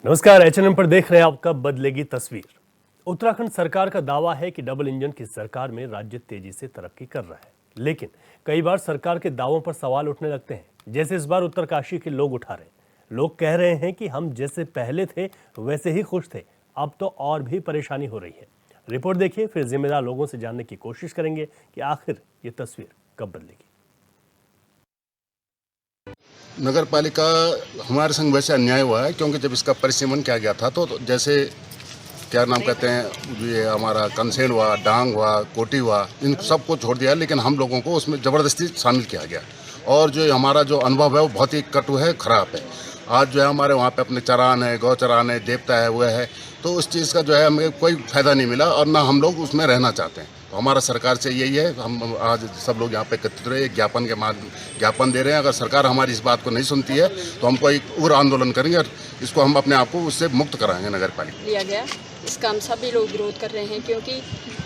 नमस्कार, एचएनएम पर देख रहे हैं आपका बदलेगी तस्वीर। उत्तराखंड सरकार का दावा है कि डबल इंजन की सरकार में राज्य तेजी से तरक्की कर रहा है, लेकिन कई बार सरकार के दावों पर सवाल उठने लगते हैं, जैसे इस बार उत्तरकाशी के लोग उठा रहे हैं। लोग कह रहे हैं कि हम जैसे पहले थे वैसे ही खुश थे, अब तो और भी परेशानी हो रही है। रिपोर्ट देखिए, फिर जिम्मेदार लोगों से जानने की कोशिश करेंगे कि आखिर ये तस्वीर कब बदलेगी। नगर पालिका हमारे संग वैसे अन्याय हुआ है, क्योंकि जब इसका परिसीमन किया गया था तो जैसे क्या नाम कहते हैं, ये हमारा कंसेन हुआ, डांग हुआ, कोटी हुआ, इन सबको छोड़ दिया, लेकिन हम लोगों को उसमें ज़बरदस्ती शामिल किया गया। और जो हमारा जो अनुभव है वो बहुत ही कटु है, ख़राब है। आज जो है हमारे वहाँ पे अपने चरान है, गौ चरान है, देवता है, वो है, तो उस चीज़ का जो है हमें कोई फ़ायदा नहीं मिला और ना हम लोग उसमें रहना चाहते हैं। तो हमारा सरकार से यही है, हम आज सब लोग यहाँ पे एकत्रित रहे, एक ज्ञापन के माध्यम ज्ञापन दे रहे हैं। अगर सरकार हमारी इस बात को नहीं सुनती है तो हम कोई उग्र आंदोलन करेंगे और इसको हम अपने आप को उससे मुक्त कराएंगे। नगर पालिका लिया गया, इसका हम सभी लोग विरोध कर रहे हैं, क्योंकि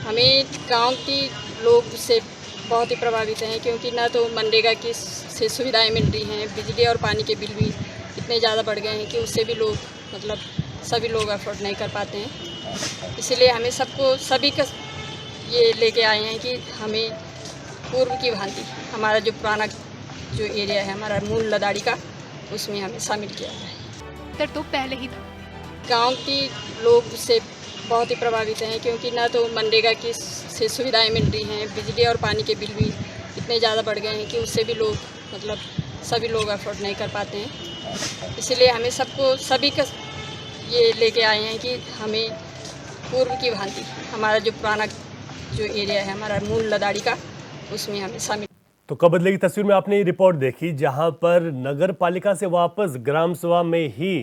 हमें गांव के लोग से बहुत ही प्रभावित हैं, क्योंकि ना तो मनरेगा की से सुविधाएं मिल रही हैं, बिजली और पानी के बिल भी इतने ज़्यादा बढ़ गए हैं कि उससे भी लोग सभी लोग अफोर्ड नहीं कर पाते हैं। इसीलिए हमें सबको सभी का ये लेके आए हैं कि हमें पूर्व की भांति हमारा जो पुराना जो एरिया है, हमारा मूल लदाड़ी का, उसमें हमें शामिल किया जाए। तो पहले ही था, गांव के लोग उससे बहुत ही प्रभावित हैं, क्योंकि ना तो मनरेगा की से सुविधाएं मिल रही हैं, बिजली और पानी के बिल भी इतने ज़्यादा बढ़ गए हैं कि उससे भी लोग सभी लोग अफोर्ड नहीं कर पाते हैं। इसीलिए हमें सबको सभी का ये लेके आए हैं कि हमें पूर्व की भांति हमारा जो पुराना जो एरिया है, हमारा मूल लदाड़ी का, उसमें हमें शामिल। तो कब बदलेगी तस्वीर में आपने ये रिपोर्ट देखी, जहां पर नगर पालिका से वापस ग्राम सभा में ही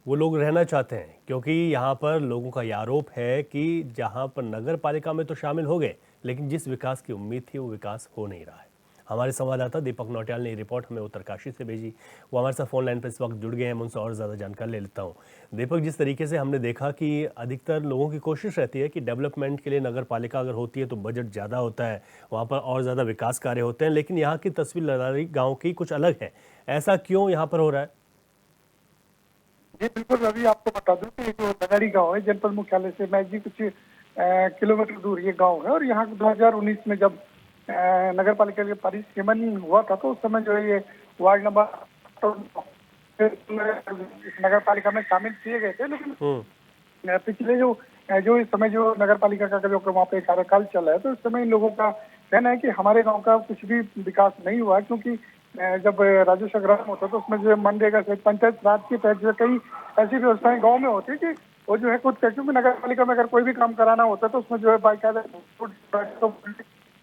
वो लोग रहना चाहते हैं, क्योंकि यहाँ पर लोगों का ये आरोप है कि जहाँ पर नगर पालिका में तो शामिल हो गए, लेकिन जिस विकास की उम्मीद थी वो विकास हो नहीं रहा है। हमारे संवाददाता दीपक नौटियाल ने ये रिपोर्ट हमें उत्तरकाशी से भेजी। वो हमारे साथ फोन लाइन पर इस वक्त जुड़ गए हैं, मैं उनसे और ज़्यादा जानकारी ले लेता हूँ। दीपक, जिस तरीके से हमने देखा कि अधिकतर लोगों की कोशिश रहती है कि डेवलपमेंट के लिए नगर पालिका अगर होती है तो बजट ज़्यादा होता है, वहाँ पर और ज़्यादा विकास कार्य होते हैं, लेकिन यहाँ की तस्वीर लदारी गाँव की कुछ अलग है। ऐसा क्यों यहाँ पर हो रहा है? जी बिल्कुल, अभी आपको बता दूं कि जो नगरी गांव है, जनपद मुख्यालय से महज कुछ किलोमीटर दूर ये गांव है। और यहाँ 2019 में जब नगर पालिका के परिसीमन हुआ था तो उस समय जो है ये वार्ड नंबर नगर पालिका में शामिल किए गए थे। लेकिन पिछले जो इस समय जो नगर पालिका का जो वहाँ पे कार्यकाल चल रहा है, तो इस समय इन लोगों का कहना है कि हमारे गांव का कुछ भी विकास नहीं हुआ, क्योंकि जब राजस्व संग्रहण होता है तो उसमें जो मनरेगा से पंचायत राज के तहत जो कई ऐसी व्यवस्थाएं गांव में होती है कि वो जो है खुद, क्योंकि नगर पालिका में अगर कोई भी काम कराना होता है तो उसमें जो है बाकायदा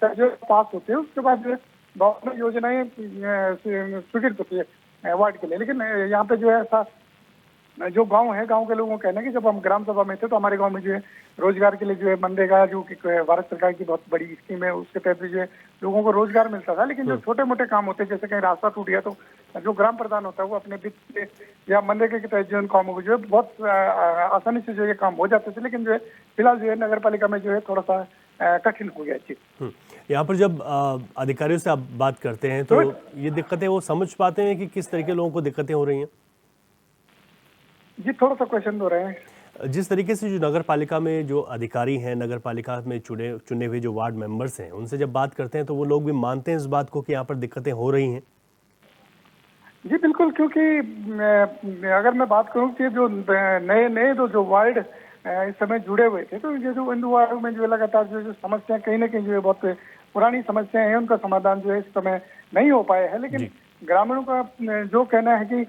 जो पास होते हैं, उसके बाद जो है गाँव में योजनाएं स्वीकृत होती है वार्ड के लिए। लेकिन यहाँ पे जो है ऐसा जो गांव है, गांव के लोगों का कहना है कि जब हम ग्राम सभा में थे तो हमारे गांव में जो है रोजगार के लिए जो है मनरेगा जो कि भारत सरकार की बहुत बड़ी स्कीम है, उसके तहत जो है लोगों को रोजगार मिलता था। लेकिन जो छोटे मोटे काम होते हैं, जैसे कहीं रास्ता टूट गया तो जो ग्राम प्रधान होता है वो अपने वित्त से या मनरेगा के तहत जो इन कामों को जो है बहुत आसानी से जो ये काम हो जाते थे। लेकिन जो है फिलहाल जो है नगर पालिका में जो है थोड़ा सा कठिन हो गया चीज। यहाँ पर जब अधिकारियों से आप बात करते हैं तो ये दिक्कतें वो समझ पाते हैं कि किस तरीके लोगों को दिक्कतें हो रही हैं? जी थोड़ा सा क्वेश्चन हो रहे हैं। जिस तरीके से जो नगर पालिका में जो अधिकारी हैं, नगर पालिका में चुने हुए जो वार्ड मेंबर्स हैं, उनसे जब बात करते हैं तो वो लोग भी मानते हैं इस बात को कि यहाँ पर दिक्कतें हो रही हैं? जी बिल्कुल, क्योंकि अगर मैं बात करूं कि जो नए जो वार्ड इस समय जुड़े हुए थे, तो ये जो इन वार्ड में जो लगातार जो समस्याएं कहीं ना कहीं जो है बहुत पुरानी समस्याएं हैं, उनका समाधान जो है इस समय नहीं हो पाए हैं। लेकिन ग्रामीणों का जो कहना है कि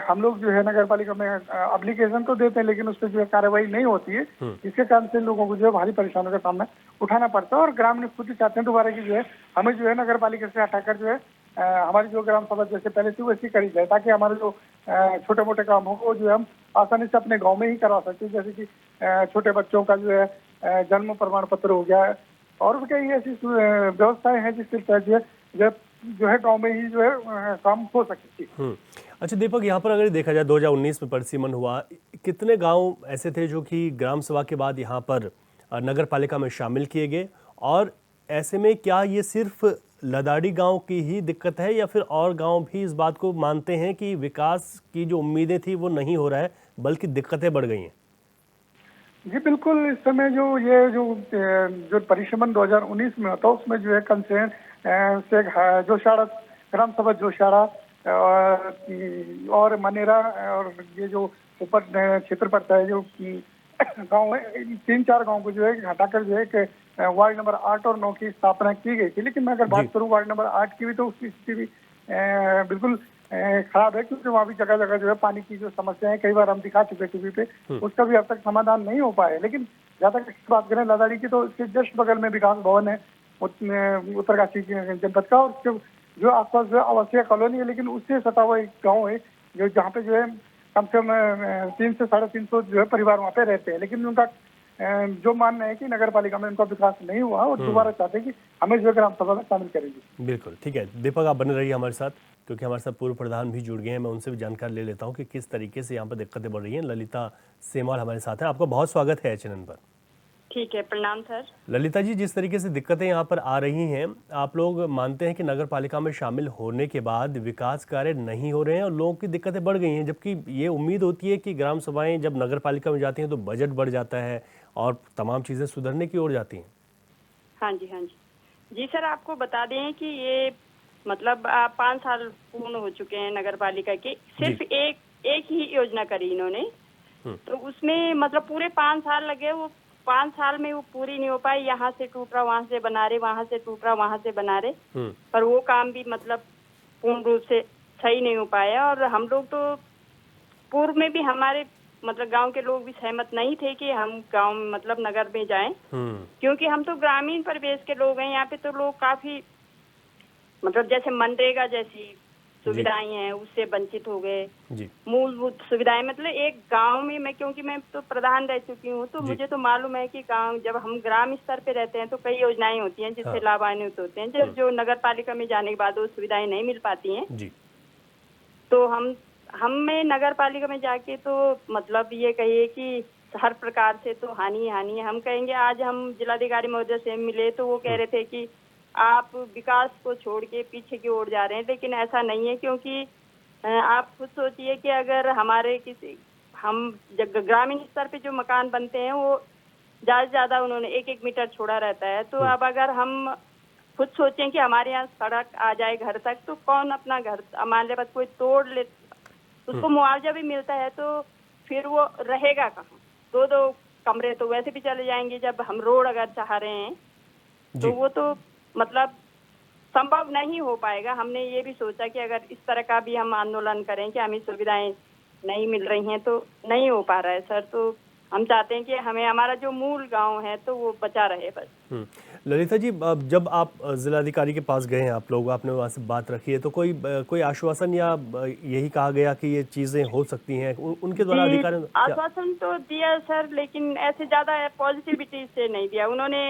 हम लोग जो है नगर पालिका में एप्लीकेशन तो देते हैं, लेकिन उस पर जो है कार्रवाई नहीं होती है, जिसके कारण से लोगों को जो है भारी परेशानियों का सामना उठाना पड़ता है। और ग्रामीण खुद चाहते हैं दोबारा की जो है हमें जो है नगर पालिका से हटाकर जो है हमारी जो ग्राम सभा जैसे पहले थी वैसी करी जाए, ताकि हमारे जो छोटे मोटे काम हो वो जो है हम आसानी से अपने गाँव में ही करवा सकते हैं। जैसे कि छोटे बच्चों का जो है जन्म प्रमाण पत्र हो गया, और भी कई ऐसी व्यवस्थाएं हैं जिसके तहत जो है गाँव में ही जो है काम हो सकती है। अच्छा दीपक, यहाँ पर अगर देखा जाए 2019 में परिसीमन हुआ, कितने गांव ऐसे थे जो कि ग्राम सभा के बाद यहाँ पर नगर पालिका में शामिल किए गए? और ऐसे में क्या ये सिर्फ लदाड़ी गांव की ही दिक्कत है या फिर और गांव भी इस बात को मानते हैं कि विकास की जो उम्मीदें थी वो नहीं हो रहा है बल्कि दिक्कतें बढ़ गई हैं? जी बिल्कुल, इस समय जो परिश्रमण 2019 में होता उसमें जो है कंसेन से जोशाड़ा, ग्राम सभा जोशाड़ा और मनेरा और ये जो ऊपर क्षेत्र पड़ता है जो गांव है, 3-4 गांव को जो है हटाकर जो है कि वार्ड नंबर 8 और 9 की स्थापना की गई थी। लेकिन मैं अगर बात करूं वार्ड नंबर 8 की भी, तो उसकी स्थिति भी बिल्कुल खराब है, क्योंकि वहाँ भी जगह जगह जो है पानी की जो समस्या है, कई बार हम दिखा चुके टीवी पे, उसका भी अब तक समाधान नहीं हो पाया है। लेकिन जहाँ तक बात करें लदाड़ी की, तो इसके जस्ट बगल में विकास भवन है उत्तरकाशी जनपद का, और उसके जो आसपास जो आवासीय कॉलोनी है, लेकिन उससे सटा हुआ एक गाँव है जो जहाँ पे जो है कम से कम 300 से 350 जो है परिवार वहाँ पे रहते हैं। लेकिन उनका जो मानना है कि नगर पालिका में उनका विकास नहीं हुआ और दोबारा चाहते हैं कि हमें जो ग्राम सभा में शामिल करेंगे। बिल्कुल ठीक है दीपक, आप बने रहिए हमारे साथ, क्योंकि हमारे साथ पूर्व प्रधान भी जुड़ गए हैं। मैं उनसे भी जानकारी ले लेता हूं कि किस तरीके से यहाँ पर दिक्कतें बढ़ रही हैं। ललिता सेमाल हमारे साथ है, आपका बहुत स्वागत है चैनल पर। ठीक है, प्रणाम सर। ललिता जी, जिस तरीके से दिक्कतें यहाँ पर आ रही हैं, आप लोग मानते हैं कि नगर पालिका में शामिल होने के बाद विकास कार्य नहीं हो रहे हैं और लोगों की दिक्कतें बढ़ गई हैं, जबकि ये उम्मीद होती है कि ग्राम सभाएं जब नगर पालिका में जाती हैं तो बजट बढ़ जाता है और तमाम चीज़ें सुधरने की ओर जाती हैं। हाँ जी, हाँ जी। जी सर, आपको बता दें कि ये मतलब 5 साल पूर्ण हो चुके हैं नगर पालिका के। सिर्फ एक ही योजना करी इन्होंने, तो उसमें मतलब पूरे 5 साल लगे। वो 5 साल में वो पूरी नहीं हो पाई। यहाँ से टूट रहा वहाँ से बना रहे, वहाँ से टूट रहा वहाँ से बना रहे, पर वो काम भी मतलब पूर्ण रूप से सही नहीं हो पाया। और हम लोग तो पूर्व में भी हमारे मतलब गांव के लोग भी सहमत नहीं थे कि हम गांव में मतलब नगर में जाएं, क्योंकि हम तो ग्रामीण परिवेश के लोग हैं। यहाँ पे तो लोग काफी मतलब जैसे मनरेगा जैसी सुविधाएं हैं उससे वंचित हो गए। मूलभूत सुविधाएं मतलब एक गांव में, मैं क्योंकि मैं तो प्रधान रह चुकी हूँ, तो मुझे तो मालूम है कि गांव जब हम ग्राम स्तर पे रहते हैं तो कई योजनाएं होती हैं जिससे लाभान्वित होते हैं। जब जो नगर पालिका में जाने के बाद वो सुविधाएं नहीं मिल पाती हैं, तो हमें नगर पालिका में जाके तो मतलब ये कहिए कि हर प्रकार से तो हानि हानि है। हम कहेंगे, आज हम जिलाधिकारी महोदय से मिले तो वो कह रहे थे कि आप विकास को छोड़ के पीछे की ओर जा रहे हैं, लेकिन ऐसा नहीं है। क्योंकि आप खुद सोचिए कि अगर हमारे हम ग्रामीण स्तर पे जो मकान बनते हैं वो ज्यादा से ज्यादा उन्होंने 1-1 मीटर छोड़ा रहता है। तो अब अगर हम खुद सोचें कि हमारे यहाँ सड़क आ जाए घर तक, तो कौन अपना घर, हमारे पास कोई तोड़ ले, उसको मुआवजा भी मिलता है, तो फिर वो रहेगा कहाँ? 2-2 कमरे तो वैसे भी चले जाएंगे। जब हम रोड अगर चाह रहे हैं तो वो तो मतलब संभव नहीं हो पाएगा। हमने ये भी सोचा कि अगर इस तरह का भी हम आंदोलन करें कि हमें सुविधाएं नहीं मिल रही हैं, तो नहीं हो पा रहा है सर। तो हम चाहते हैं कि हमें हमारा जो मूल गांव है तो वो बचा रहे बस। ललिता जी, जब आप जिलाधिकारी के पास गए हैं, आप लोग, आपने वहाँ से बात रखी है, तो कोई आश्वासन या यही कहा गया कि ये चीजें हो सकती हैं उनके द्वारा? अधिकारी आश्वासन तो दिया सर, लेकिन ऐसे ज्यादा पॉजिटिविटी से नहीं दिया उन्होंने।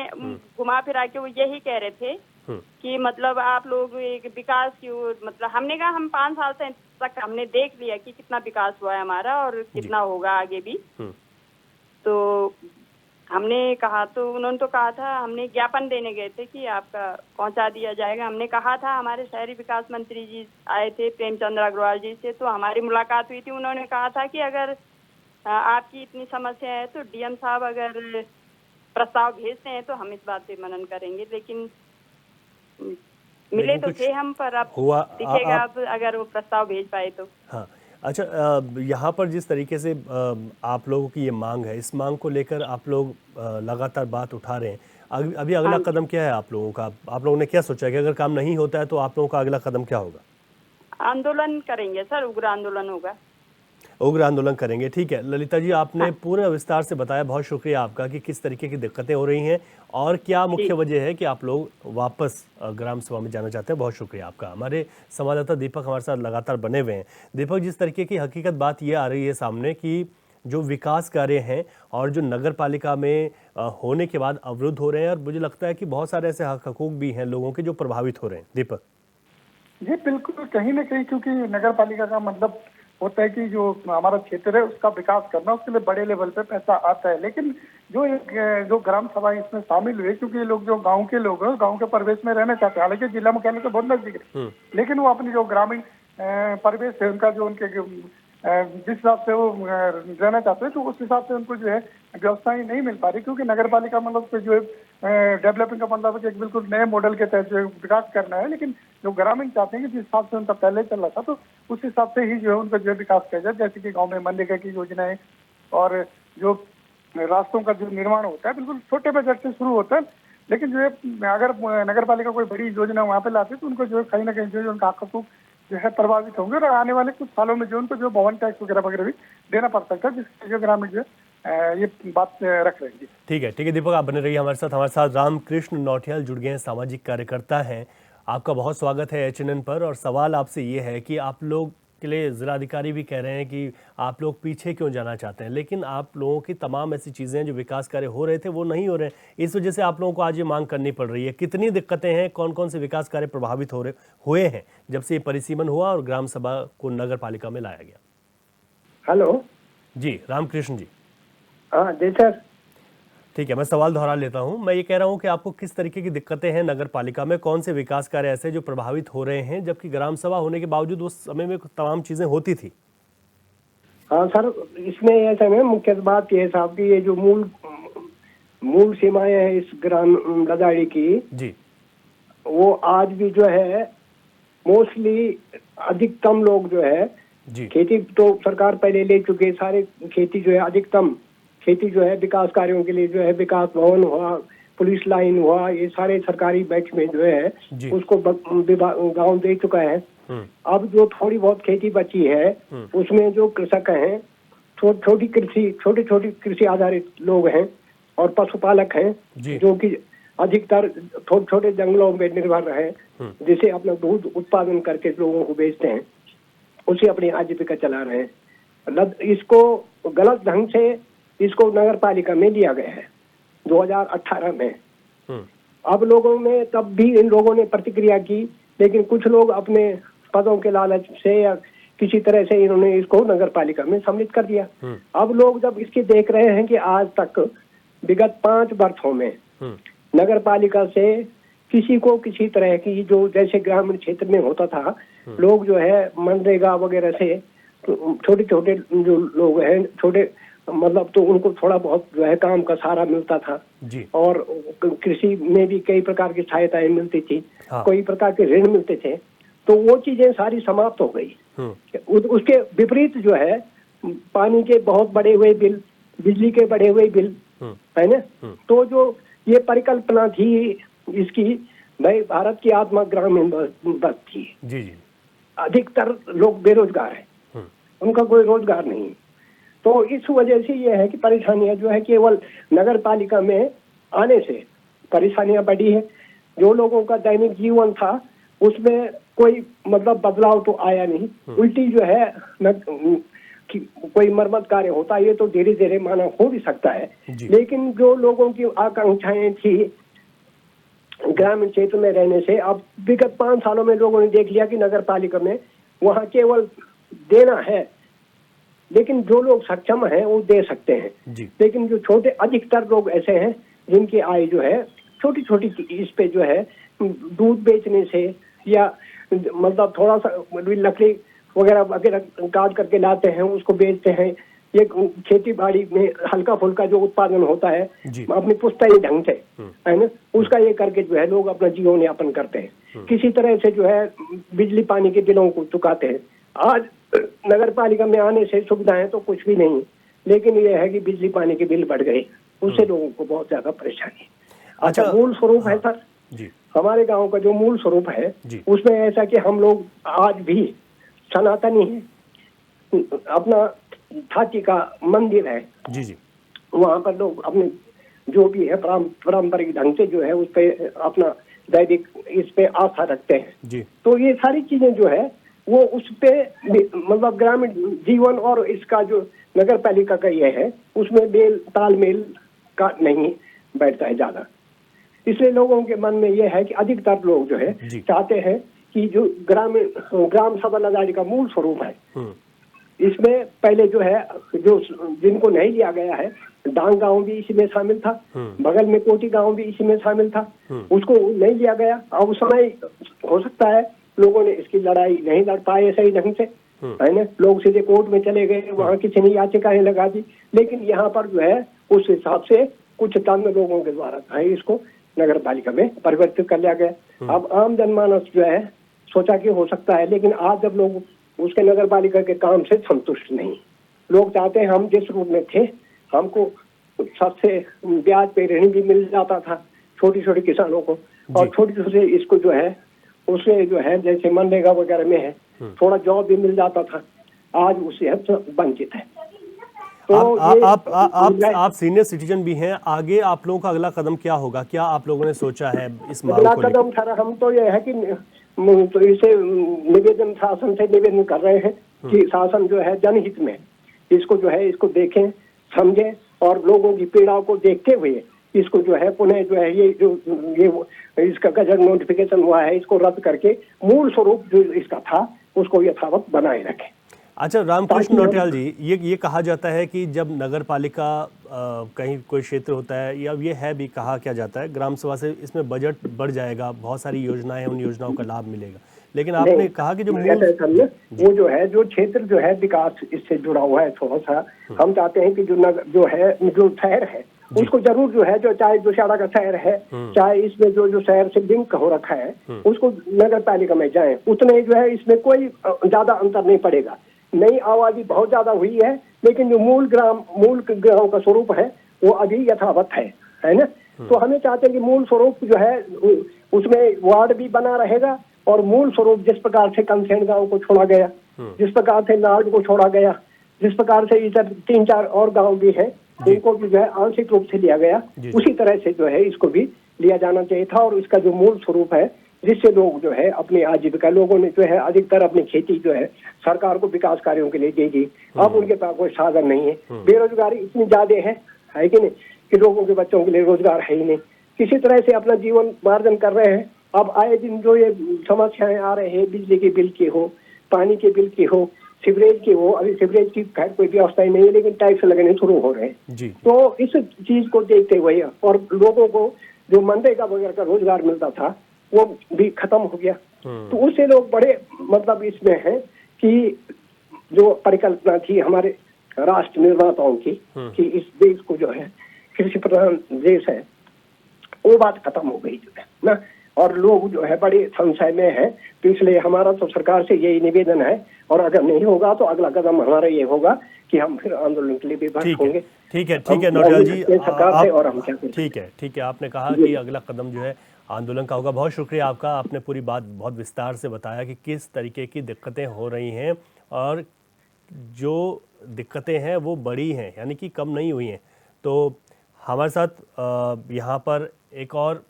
घुमा फिरा के वो यही कह रहे थे कि मतलब आप लोग एक विकास की ओर, मतलब हमने कहा हम 5 साल से तक हमने देख लिया कि कितना विकास हुआ है हमारा और कितना होगा आगे भी। तो हमने कहा, तो उन्होंने तो कहा था, हमने ज्ञापन देने गए थे कि आपका पहुंचा दिया जाएगा। हमने कहा था, हमारे शहरी विकास मंत्री जी आए थे प्रेमचंद्र अग्रवाल जी से, तो हमारी मुलाकात हुई थी। उन्होंने कहा था कि अगर आपकी इतनी समस्या है तो डीएम साहब अगर प्रस्ताव भेजते हैं तो हम इस बात पे मनन करेंगे। लेकिन मिले तो थे हम, पर अब दिखेगा अब अगर वो प्रस्ताव भेज पाए तो। हाँ, अच्छा, यहाँ पर जिस तरीके से आप लोगों की ये मांग है, इस मांग को लेकर आप लोग लगातार बात उठा रहे हैं। अभी अगला कदम क्या है आप लोगों का? आप लोगों ने क्या सोचा कि अगर काम नहीं होता है तो आप लोगों का अगला कदम क्या होगा? आंदोलन करेंगे सर, उग्र आंदोलन होगा। उग्र आंदोलन करेंगे, ठीक है। ललिता जी, आपने पूरे विस्तार से बताया, बहुत शुक्रिया आपका, कि किस तरीके की दिक्कतें हो रही हैं और क्या मुख्य वजह है कि आप लोग वापस ग्राम सभा में जाना चाहते हैं। बहुत शुक्रिया आपका। हमारे संवाददाता दीपक हमारे साथ लगातार बने हुए हैं। दीपक, जिस तरीके की हकीकत बात ये आ रही है सामने कि जो विकास कार्य हैं और जो नगर पालिका में होने के बाद अवरुद्ध हो रहे हैं, और मुझे लगता है कि बहुत सारे ऐसे हक हकूक भी हैं लोगों के जो प्रभावित हो रहे हैं। दीपक जी बिल्कुल, कहीं ना कहीं, क्योंकि नगर पालिका का मतलब होता है कि जो हमारा क्षेत्र है उसका विकास करना, उसके लिए बड़े लेवल पे पैसा आता है। लेकिन जो ग्राम सभा इसमें शामिल हुए, क्योंकि ये लोग जो गांव के लोग हैं, गांव के परिवेश में रहना चाहते हैं, हालांकि जिला मुख्यालय तो बहुत नजदीक है, लेकिन वो अपनी जो ग्रामीण परिवेश है उनका, जो उनके जिस हिसाब से वो रहना चाहते हैं, तो उस हिसाब से उनको जो है व्यवस्थाएं नहीं मिल पा रही। क्योंकि नगर पालिका मतलब जो है डेवलपिंग का मतलब है कि एक बिल्कुल नए मॉडल के तहत जो है विकास करना है, लेकिन जो ग्रामीण चाहते हैं कि जिस हिसाब से उनका पहले चल रहा था, तो उस हिसाब से ही जो है उनका जो है विकास किया जाए। जैसे कि गाँव में मनरेगा की योजनाएं और जो रास्तों का जो निर्माण होता है बिल्कुल छोटे बजट से शुरू होता है, लेकिन जो है अगर नगर पालिका कोई बड़ी योजना वहाँ पे लाती है तो उनको जो है कहीं ना कहीं जो है उनका हक जो है प्रभावित होंगे, और आने वाले कुछ सालों में जो उनको जो भवन टैक्स वगैरह भी देना पड़ सकता है, जिससे जो ग्रामीण जो है ये बात रख रहे हैं। ठीक है दीपक, आप बने रहिए हमारे साथ रामकृष्ण नौटियाल जुड़ गए हैं, सामाजिक कार्यकर्ता हैं। आपका बहुत स्वागत है HNN पर। और सवाल आपसे ये है कि आप लोग के लिए जिलाधिकारी भी कह रहे हैं कि आप लोग पीछे क्यों जाना चाहते हैं, लेकिन आप लोगों की तमाम ऐसी चीज़ें जो विकास कार्य हो रहे थे वो नहीं हो रहे हैं। इस वजह से आप लोगों को आज ये मांग करनी पड़ रही है। कितनी दिक्कतें हैं, कौन कौन से विकास कार्य प्रभावित हुए हैं जब से ये परिसीमन हुआ और ग्राम सभा को नगर पालिका में लाया गया? हेलो जी रामकृष्ण जी। हाँ जी सर। ठीक है, मैं सवाल दोहरा लेता हूं। मैं ये कह रहा हूं कि आपको किस तरीके की दिक्कतें हैं नगर पालिका में, कौन से विकास कार्य ऐसे जो प्रभावित हो रहे हैं, जबकि ग्राम सभा होने के बावजूद उस समय में तमाम चीजें होती थी? हाँ सर, इसमें ऐसा है, मुख्य बात ये साहब की ये जो मूल सीमाएं हैं इस ग्राम लदाड़ी की जी, वो आज भी जो है मोस्टली अधिकतम लोग जो है जी, खेती तो सरकार पहले ले चुके, सारे खेती जो है अधिकतम खेती जो है विकास कार्यों के लिए जो है विकास भवन हुआ, पुलिस लाइन हुआ, ये सारे सरकारी बैच में जो है उसको गांव दे चुका है। अब जो थोड़ी बहुत खेती बची है उसमें जो कृषक हैं, छोटी कृषि आधारित लोग हैं और पशुपालक हैं, जो कि अधिकतर छोटे जंगलों में निर्भर है, जिसे अपना दूध उत्पादन करके लोगों को बेचते हैं, उसे अपनी आजीविका चला रहे हैं। इसको गलत ढंग से इसको नगर पालिका में लिया गया है 2018 में। अब लोगों में तब भी इन लोगों ने प्रतिक्रिया की, लेकिन कुछ लोग अपने पदों के लालच से या किसी तरह से इन्होंने इसको नगर पालिका में सम्मिलित कर दिया। अब लोग जब इसके देख रहे हैं कि आज तक विगत 5 वर्षों में नगर पालिका से किसी को किसी तरह की जो जैसे ग्रामीण क्षेत्र में होता था, लोग जो है मनरेगा वगैरह से छोटे जो लोग हैं, छोटे मतलब तो उनको थोड़ा बहुत जो है काम का सहारा मिलता था जी। और कृषि में भी कई प्रकार की सहायताएं मिलती थी, कई प्रकार के ऋण मिलते थे, तो वो चीजें सारी समाप्त हो गई। उसके विपरीत जो है पानी के बहुत बढ़े हुए बिल, बिजली के बढ़े हुए बिल, है ना। तो जो ये परिकल्पना थी इसकी, भाई भारत की आत्मा ग्रामीण बस थी जी जी। अधिकतर लोग बेरोजगार हैं, उनका कोई रोजगार नहीं। तो इस वजह से ये है कि परेशानियां जो है केवल नगर पालिका में आने से परेशानियां बढ़ी है। जो लोगों का दैनिक जीवन था उसमें कोई मतलब बदलाव तो आया नहीं, उल्टी जो है कोई मरम्मत कार्य होता, ये तो धीरे धीरे माना हो भी सकता है, लेकिन जो लोगों की आकांक्षाएं थी ग्रामीण क्षेत्र में रहने से, अब विगत 5 सालों में लोगों ने देख लिया कि नगर पालिका में वहाँ केवल देना है, लेकिन जो लोग सक्षम हैं वो दे सकते हैं, लेकिन जो छोटे अधिकतर लोग ऐसे हैं जिनकी आय जो है छोटी इस पे जो है दूध बेचने से या मतलब थोड़ा सा लकड़ी वगैरह काट करके लाते हैं, उसको बेचते हैं, ये खेती बाड़ी में हल्का फुल्का जो उत्पादन होता है अपनी पुश्तैनी ढंग से, है ना, उसका ये करके जो है लोग अपना जीवन यापन करते हैं, किसी तरह से जो है बिजली पानी के बिलों को चुकाते हैं। आज नगर पालिका में आने से सुविधाएं तो कुछ भी नहीं, लेकिन ये है कि बिजली पानी के बिल बढ़ गए, उससे लोगों को बहुत ज्यादा परेशानी। अच्छा, मूल स्वरूप है सर जी, हमारे गांव का जो मूल स्वरूप है उसमें ऐसा कि हम लोग आज भी सनातनी है, अपना थाची का मंदिर है जी जी, वहाँ पर लोग अपने जो भी है पारंपरिक ढंग से जो है उस पे अपना दैनिक इस पे आस्था रखते हैं जी। तो ये सारी चीजें जो है वो उस पे मतलब ग्रामीण जीवन और इसका जो नगर पालिका का ये है उसमें तालमेल का नहीं बैठता है ज्यादा। इसलिए लोगों के मन में ये है कि अधिकतर लोग जो है चाहते हैं कि जो ग्राम सभा लदाड़ी का मूल स्वरूप है इसमें पहले जो है जो जिनको नहीं लिया गया है, डांग गांव भी इसमें शामिल था, बगल में कोटी गांव भी इसमें शामिल था, उसको नहीं लिया गया। अब उस समय हो सकता है लोगों ने इसकी लड़ाई नहीं लड़ पाए सही ढंग से, है ना, लोग सीधे कोर्ट में चले गए, वहाँ किसी ने याचिकाएं लगा दी। लेकिन यहाँ पर जो है उस हिसाब से कुछ तंग लोगों के द्वारा इसको नगर पालिका में परिवर्तित कर लिया गया। अब आम जनमानस जो है सोचा कि हो सकता है, लेकिन आज जब लोग उसके नगर पालिका के काम से संतुष्ट नहीं, लोग चाहते हैं हम जिस रूप में थे, हमको सबसे ब्याज पे ऋण भी मिल जाता था छोटी छोटी किसानों को, और छोटी छोटी इसको जो है उसे जो है जैसे मनरेगा वगैरह में है थोड़ा जॉब भी मिल जाता था, आज उससे वंचित है। तो आप सीनियर सिटीजन भी हैं, आगे आप लोगों का अगला कदम क्या होगा, क्या आप लोगों ने सोचा है इस मामले को? अगला कदम सर हम तो ये है कि तो इसे निवेदन शासन से निवेदन कर रहे हैं कि शासन जो है जनहित में इसको जो है इसको देखें, समझें, और लोगों की पीड़ा को देखते हुए इसको जो है पुनः जो है ये इसका गजट नोटिफिकेशन हुआ है इसको रद्द करके मूल स्वरूप जो इसका था उसको यथावत बनाए रखें। अच्छा रामकृष्ण नौटियाल जी, ये कहा जाता है कि जब नगर पालिका कहीं कोई क्षेत्र होता है, या ये है भी कहा क्या जाता है ग्राम सभा से इसमें बजट बढ़ जाएगा, बहुत सारी योजनाएं हैं, उन योजनाओं का लाभ मिलेगा, लेकिन आपने कहा कि जो वो जो है जो क्षेत्र जो है विकास इससे जुड़ा हुआ है थोड़ा सा, हम चाहते हैं कि जो शहर है उसको जरूर जो है जो चाहे दुशाड़ा का शहर है चाहे इसमें जो शहर से लिंक हो रखा है उसको नगर पालिका में जाए, उतने जो है इसमें कोई ज्यादा अंतर नहीं पड़ेगा। नई आबादी बहुत ज्यादा हुई है, लेकिन जो मूल ग्राम का स्वरूप है वो अभी यथावत है ना। तो हमें चाहते हैं कि मूल स्वरूप जो है उसमें वार्ड भी बना रहेगा, और मूल स्वरूप जिस प्रकार से कंसेंट गांव को छोड़ा गया, जिस प्रकार से नार्ड को छोड़ा गया, जिस प्रकार से इधर 3-4 और गांव भी हैं उनको भी जो है आंशिक रूप से लिया गया, उसी तरह से जो है इसको भी लिया जाना चाहिए था। और इसका जो मूल स्वरूप है जिससे लोग जो है अपनी आजीविका, लोगों ने जो है अधिकतर अपनी खेती जो है सरकार को विकास कार्यों के लिए दे दी, अब उनके पास कोई साधन नहीं है, बेरोजगारी इतनी ज्यादा है कि नहीं कि लोगों के बच्चों के लिए रोजगार है ही नहीं, किसी तरह से अपना जीवन मार्जन कर रहे हैं। अब आए दिन जो ये समस्याएं आ रहे हैं, बिजली के बिल की हो, पानी के बिल की हो, सीवरेज की हो, अभी सीवरेज की खैर कोई व्यवस्था ही नहीं है, लेकिन टैक्स लगने शुरू हो रहे हैं। तो इस चीज को देखते हुए और लोगों को जो मनरेगा वगैरह का रोजगार मिलता था वो भी खत्म हो गया, तो उससे लोग बड़े मतलब इसमें है कि जो परिकल्पना थी हमारे राष्ट्र निर्माताओं की कि इस देश को जो है कृषि प्रधान देश है, वो बात खत्म हो गई जो है ना, और लोग जो है बड़े संशय में है। तो इसलिए हमारा तो सरकार से यही निवेदन है, और अगर नहीं होगा तो अगला कदम हमारा ये होगा कि हम फिर आंदोलन के लिए विवश होंगे। ठीक है नौटियाल जी, सरकार से और हम क्या करें। ठीक है, आपने कहा कि अगला कदम जो है आंदोलन का होगा। बहुत शुक्रिया आपका, आपने पूरी बात बहुत विस्तार से बताया कि किस तरीके की दिक्कतें हो रही हैं, और जो दिक्कतें हैं वो बड़ी हैं, यानी कि कम नहीं हुई हैं। तो हमारे साथ यहाँ पर एक और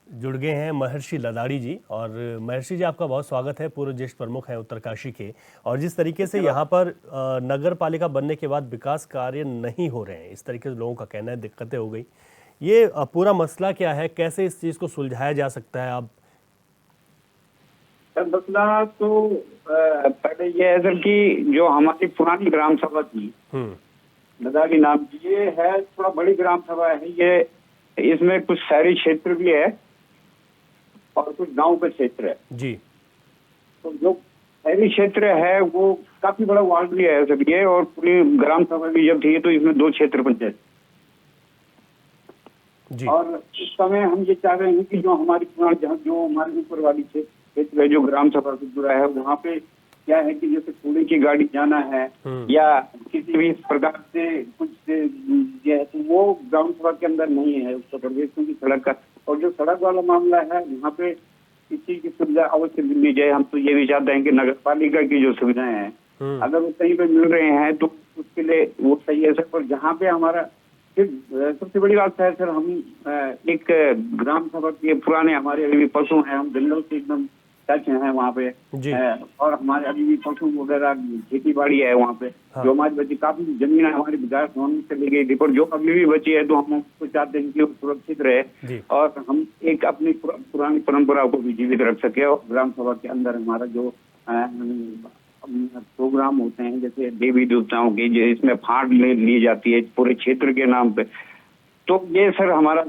जुड़ गए हैं महर्षि लदाड़ी जी, और महर्षि जी आपका बहुत स्वागत है, पूर्व ज्येष्ठ प्रमुख हैं उत्तरकाशी के। और जिस तरीके से यहाँ पर नगर पालिका बनने के बाद विकास कार्य नहीं हो रहे हैं, इस तरीके से लोगों का कहना है, दिक्कतें हो गई, ये पूरा मसला क्या है, कैसे इस चीज को सुलझाया जा सकता है? आप मसला तो पहले ये है सर कि जो हमारी पुरानी ग्राम सभा थी लदाड़ी नाम की, ये है थोड़ा बड़ी ग्राम सभा है, ये इसमें कुछ शहरी क्षेत्र भी है और कुछ गांव का क्षेत्र है जी। तो जो शहरी क्षेत्र है वो काफी बड़ा वार्ड भी है सर ये, और पूरी ग्राम सभा भी जब थी तो इसमें 2 क्षेत्र पंचायत जी। और इस समय हम ये चाह रहे हैं कि जो हमारी जो हमारे ऊपर वाली क्षेत्र है जो ग्राम सभा से जुड़ा है, वहाँ पे क्या है कि जैसे कूड़े की गाड़ी जाना है या किसी भी प्रकार से कुछ तो वो ग्राम सभा के अंदर नहीं है उसका प्रवेश, क्योंकि सड़क का, और जो सड़क वाला मामला है वहाँ पे इस चीज की सुविधा अवश्य मिलनी चाहिए। हम तो ये भी चाहते हैं कि नगर पालिका की जो सुविधाएं हैं अगर वो कहीं पे मिल रहे हैं तो उसके लिए वो सही है सर। पर जहाँ पे हमारा सबसे बड़ी बात है सर, हम एक ग्राम सभा के पुराने हमारे अभी भी पशु हैं, हम जंगल से एकदम टच हैं वहाँ पे, और हमारे अभी भी पशु वगैरह खेती बाड़ी है वहाँ पे। हाँ। जो हमारी बची काफी जमीन हमारी विकास भवन से ली गई थी, पर जो अभी भी बची है तो हम उसको चाहते हैं कि वो सुरक्षित रहे और हम एक अपनी पुरानी परंपरा को भी जीवित रख सके। और ग्राम सभा के अंदर हमारा जो प्रोग्राम होते हैं, जैसे देवी देवताओं के, जो इसमें फाड़ ली जाती है पूरे क्षेत्र के नाम पे, तो ये सर हमारा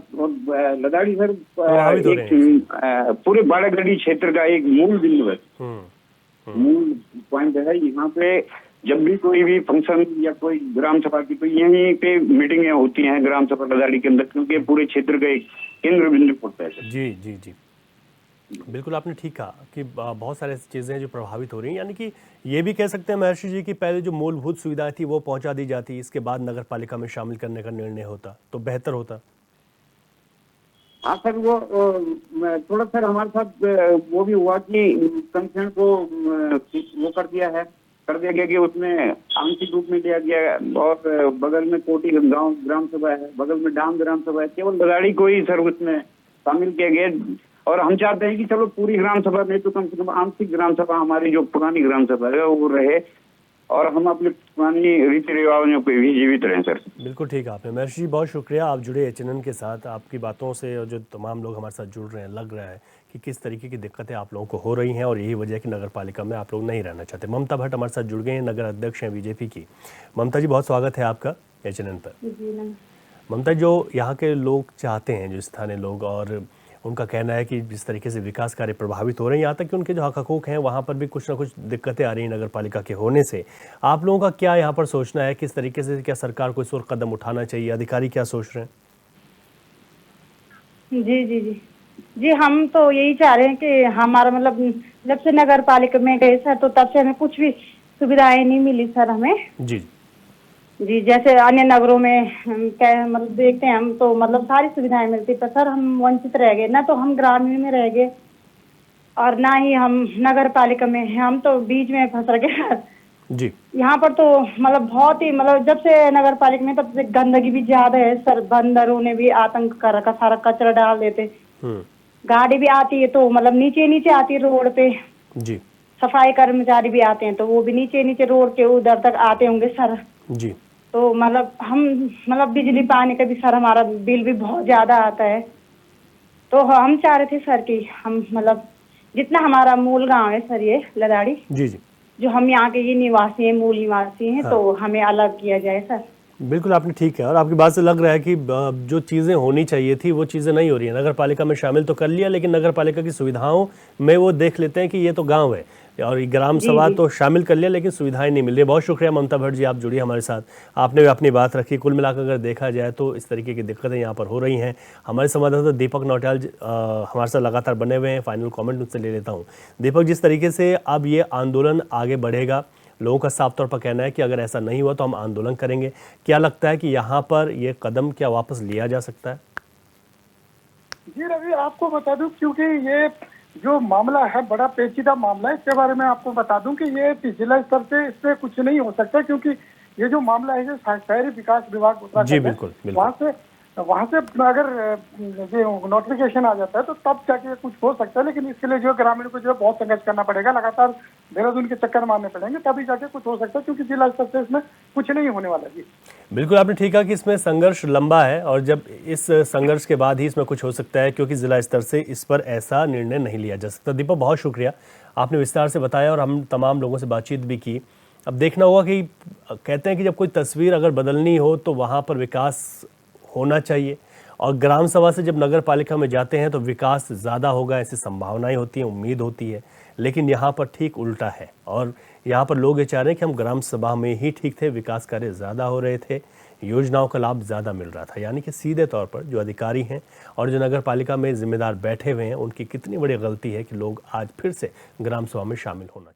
लदाड़ी सर प्रभावित हो रहे हैं। पूरे बाड़ागढ़ी क्षेत्र का एक मूल बिंदु है, मूल पॉइंट है। यहाँ पे जब भी कोई भी फंक्शन या कोई ग्राम सभा की, तो यहीं पे मीटिंगें होती हैं ग्राम सभा लदाड़ी के अंदर, क्योंकि पूरे क्षेत्र का एक केंद्र बिंदु पड़ता है सर। जी जी जी, बिल्कुल आपने ठीक कहा कि बहुत सारी ऐसी चीज़ें हैं जो प्रभावित हो रही हैं। यानी कि ये भी कह सकते हैं महर्षि जी कि पहले जो मूलभूत सुविधाएं थी वो पहुंचा दी जाती, इसके बाद नगर पालिका में शामिल करने का निर्णय होता तो बेहतर होता। हाँ सर, वो थोड़ा सर हमारे साथ वो भी हुआ कि कंसेंट को वो कर दिया गया कि उसमें आंशिक रूप में लिया गया, और बगल में कोटी गांव ग्राम सभा है, बगल में डांग ग्राम सभा है, केवल लदाड़ी को ही सर उसमें शामिल किया गया। और हम चाहते हैं कि चलो पूरी ग्राम सभा में तो कम से कम आंशिक ग्राम सभा हमारी जो पुरानी ग्राम सभा है वो रहे, और हम अपने पुरानी रीति रिवाजों पे भी जीवित रहें सर। बिल्कुल ठीक है आपने। महर्षि जी बहुत शुक्रिया, आप जुड़े HNN के साथ। आपकी बातों से और जो तमाम लोग हमारे साथ जुड़ रहे हैं, लग रहा है कि किस तरीके की दिक्कतें आप लोगों को हो रही हैं और यही वजह है कि नगर पालिका में आप लोग नहीं रहना चाहते। ममता भट्ट हमारे साथ जुड़ गए हैं, नगर अध्यक्ष हैं बीजेपी की। ममता जी बहुत स्वागत है आपका HNN पर। ममता, जो यहाँ के लोग चाहते हैं, जो स्थानीय लोग, और उनका कहना है कि जिस तरीके से विकास कार्य प्रभावित हो रहे हैं, यहाँ तक कि उनके जो हक हकूक हैं वहाँ पर भी कुछ ना कुछ दिक्कतें आ रही हैं नगर पालिका के होने से। आप लोगों का क्या यहाँ पर सोचना है, किस तरीके से क्या सरकार को इस ओर कदम उठाना चाहिए, अधिकारी क्या सोच रहे हैं? जी जी जी जी, हम तो यही चाह रहे हैं कि हमारा मतलब जब से नगर पालिका में गए सर, तो तब से हमें कुछ भी सुविधाएं नहीं मिली सर हमें। जी जी, जैसे अन्य नगरों में क्या मतलब देखते हैं हम, तो मतलब सारी सुविधाएं मिलती, पर सर हम वंचित रह गए ना, तो हम ग्रामीण में रह गए और ना ही हम नगर पालिका में, हम तो बीच में फंस गए सर। जी, यहाँ पर तो मतलब बहुत ही मतलब जब से नगर पालिका में, तब से गंदगी भी ज्यादा है सर। बंदरों ने भी आतंक कर रखा, सारा कचरा डाल देते। गाड़ी भी आती है तो मतलब नीचे नीचे आती है रोड पे। जी, सफाई कर्मचारी भी आते हैं तो वो भी नीचे नीचे रोड के उधर तक आते होंगे सर। जी, तो मतलब हम मतलब बिजली पानी का भी सर हमारा बिल भी बहुत ज्यादा आता है। तो हम चाह रहे थे सर कि हम मतलब जितना हमारा मूल गांव है सर, ये लदाड़ी, जी, जी, जो हम यहाँ के ये निवासी हैं, मूल निवासी हैं, तो हमें अलग किया जाए सर। बिल्कुल आपने ठीक है। और आपकी बात से लग रहा है कि जो चीज़ें होनी चाहिए थी वो चीज़ें नहीं हो रही है। नगर पालिका में शामिल तो कर लिया, लेकिन नगर पालिका की सुविधाओं में वो देख लेते हैं कि ये तो गांव है, और ये ग्राम सभा तो शामिल कर लिया, लेकिन सुविधाएं नहीं मिल रही। बहुत शुक्रिया ममता भट्ट जी, आप जुड़ी हमारे साथ, आपने भी अपनी बात रखी। कुल मिलाकर अगर देखा जाए तो इस तरीके की दिक्कतें यहाँ पर हो रही हैं। हमारे संवाददाता दीपक नौटियाल हमारे साथ लगातार बने हुए हैं, फाइनल कॉमेंट उनसे ले लेता हूँ। दीपक, जिस तरीके से अब ये आंदोलन आगे बढ़ेगा, लोगों का साफ तौर पर कहना है कि अगर ऐसा नहीं हुआ तो हम आंदोलन करेंगे, क्या लगता है कि यहाँ पर ये कदम क्या वापस लिया जा सकता है? जी रवि, आपको बता दूं, क्योंकि ये जो मामला है बड़ा पेचीदा मामला है, इसके बारे में आपको बता दूं कि ये जिला स्तर से इस पे कुछ नहीं हो सकता, क्योंकि ये जो मामला है, शहरी विकास विभाग जी बिल्कुल, वहाँ से अगर जो नोटिफिकेशन आ जाता है तो तब जाके कुछ हो सकता है, लेकिन इसके लिए जो ग्रामीण को जो है बहुत संघर्ष करना पड़ेगा, लगातार देहरादून के चक्कर मारने पड़ेंगे, तभी जाके कुछ हो सकता है, क्योंकि जिला स्तर से इसमें कुछ नहीं होने वाला। जी बिल्कुल आपने ठीक कहा कि इसमें संघर्ष लंबा है, और जब इस संघर्ष के बाद ही इसमें कुछ हो सकता है, क्योंकि जिला स्तर से इस पर ऐसा निर्णय नहीं लिया जा सकता। दीपक बहुत शुक्रिया, आपने विस्तार से बताया और हम तमाम लोगों से बातचीत भी की। अब देखना होगा कि कहते हैं कि जब कोई तस्वीर अगर बदलनी हो तो वहाँ पर विकास होना चाहिए, और ग्राम सभा से जब नगर पालिका में जाते हैं तो विकास ज़्यादा होगा, ऐसी संभावनाएं होती हैं, उम्मीद होती है। लेकिन यहाँ पर ठीक उल्टा है, और यहाँ पर लोग ये चाह रहे हैं कि हम ग्राम सभा में ही ठीक थे, विकास कार्य ज़्यादा हो रहे थे, योजनाओं का लाभ ज़्यादा मिल रहा था। यानी कि सीधे तौर पर जो अधिकारी हैं और जो नगर पालिका में जिम्मेदार बैठे हुए हैं, उनकी कितनी बड़ी गलती है कि लोग आज फिर से ग्राम सभा में शामिल होना चाहिए।